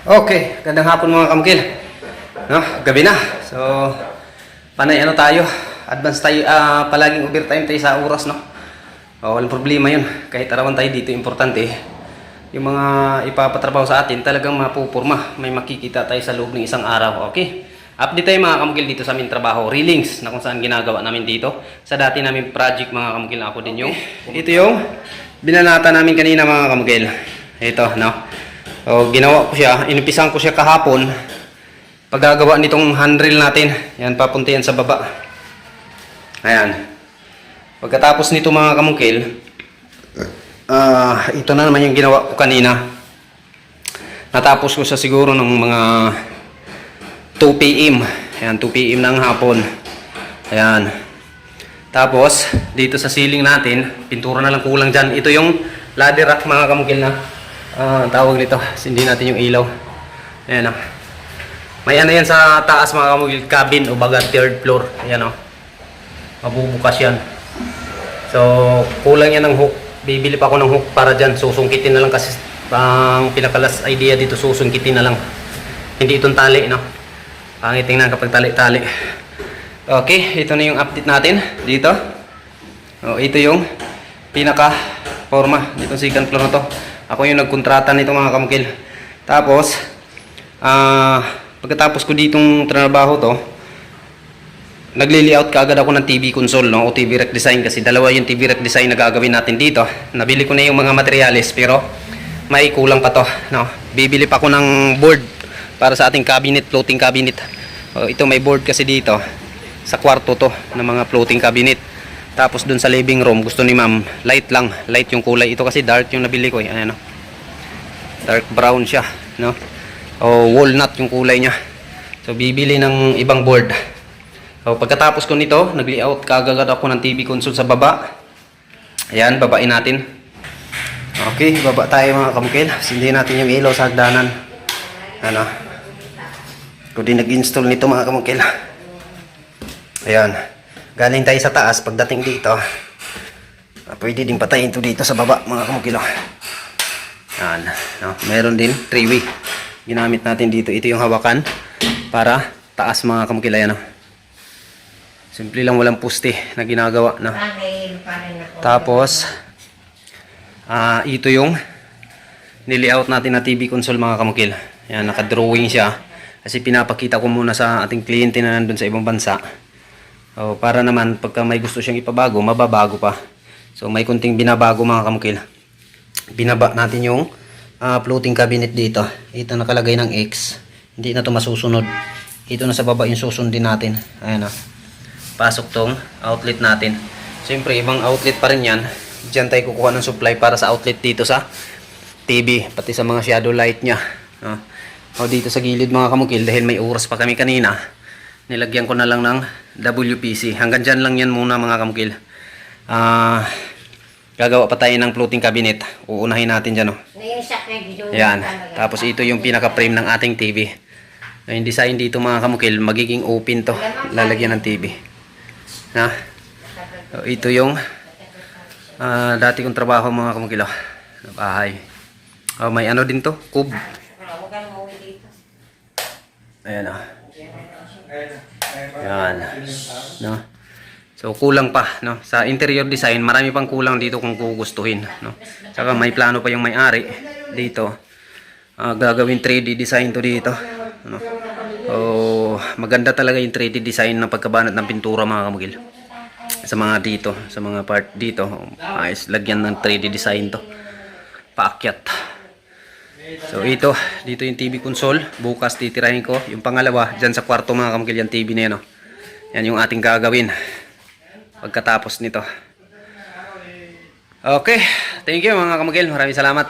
Okay, gandang hapon mga kamukil. No, gabi na. So, panay ano tayo? Advance tayo, palaging overtime tayo sa oras, no? Walang problema yun. Kahit arawan tayo dito, importante. Yung mga ipapatrabaho sa atin, talagang mapupurma. May makikita tayo sa loob ng isang araw, okay? Update tayo mga kamukil dito sa aming trabaho. Reelings na kung saan ginagawa namin dito. Sa dati namin project mga kamukil, ako din yung. Ito yung binanata namin kanina mga kamukil. Ito, no? O, ginawa ko siya, inipisan ko siya kahapon. Paggagawa nitong handrail natin, yan, papunta yan sa baba. Ayan. Pagkatapos nito mga kamungkil, ito na naman yung ginawa ko kanina. Natapos ko sa siguro ng mga 2 PM. Ayan, 2 PM ng hapon. Ayan. Tapos, dito sa ceiling natin, pintura na lang kulang dyan. Ito yung ladder rack mga kamungkil na tawag nito. Hindi natin yung ilaw. Ayan o. May ano yan sa taas mga kamugil, cabin o baga third floor. Ayan o. Mabubukas yan. So, kulang yan ng hook. Bibili pa ako ng hook para dyan. Susungkitin na lang kasi ang pinakalas idea dito, susungkitin na lang. Hindi itong tali, no? Pangit tingnan kapag tali-tali. Okay, ito na yung update natin dito. O, ito yung pinaka forma dito second floor na to. Ako yung nagkontrata nito mga kamukil. Tapos, pagkatapos ko ditong trabaho to, nagli-layout kaagad ako ng TV console, no? O TV rack design kasi dalawa yung TV rack design na gagawin natin dito. Nabili ko na yung mga materials pero may kulang pa to, no? Bibili pa ako ng board para sa ating cabinet, floating cabinet. O, ito may board kasi dito sa kwarto to ng mga floating cabinet. Tapos dun sa living room, gusto ni ma'am, light lang. Light yung kulay. Ito kasi dark yung nabili ko. Ayan, no? Dark brown siya, no? O walnut yung kulay niya. So, bibili ng ibang board. So, pagkatapos ko nito, nag-layout kagad ako ng TV console sa baba. Ayan, babain natin. Okay, baba tayo mga kamukil. Sindihin natin yung ilaw sa hagdanan. Ano? Kung di nag-install nito mga kamukil. Ayan. Galing tayo sa taas, pagdating dito, pwede din patayin ito dito sa baba, mga kamukilo. Yan, no? Meron din 3-way. Ginamit natin dito. Ito yung hawakan para taas mga kamukilo. Yan, no? Simple lang, walang puste na ginagawa. No? Tapos, ito yung nilayout natin na TV console mga kamukil. Yan, nakadrawing siya. Kasi pinapakita ko muna sa ating kliyente na nandun sa ibang bansa. O, para naman pagka may gusto siyang ipabago, mababago pa. So may kunting binabago mga kamukil. Binaba natin yung floating cabinet dito. Ito nakalagay ng X. Hindi na to masusunod. Ito na sa baba yung susundin natin. Ayan o. Pasok tong outlet natin. Siyempre ibang outlet pa rin yan. Diyan tayo kukuha ng supply para sa outlet dito sa TV. Pati sa mga shadow light nya. O dito sa gilid mga kamukil, dahil may oras pa kami kanina, nilagyan ko na lang ng WPC. Hanggang dyan lang yan muna mga kamukil. Gagawa pa tayo ng floating cabinet. Uunahin natin dyan. Yan. Tapos ito yung pinaka-frame ng ating TV. Yung design dito mga kamukil, magiging open to. Lalagyan ng TV. Na? So, ito yung dati kong trabaho mga kamukil. Bahay. May ano din to? Cube. Ayan o. Yan. No? So kulang pa, no? Sa interior design, marami pang kulang dito kung gugustuhin, no? Saka may plano pa yung may-ari dito. Gagawin 3D design to dito, no? So maganda talaga yung 3D design ng pagkabanat ng pintura mga kamukil. Sa mga dito, sa mga part dito, ayos lagyan ng 3D design to. Paakyat. So ito, dito yung TV console. Bukas titirahin ko. Yung pangalawa, dyan sa kwarto mga kamukil, yung TV na yan. Yan yung ating gagawin pagkatapos nito. Okay, thank you mga kamukil. Maraming salamat.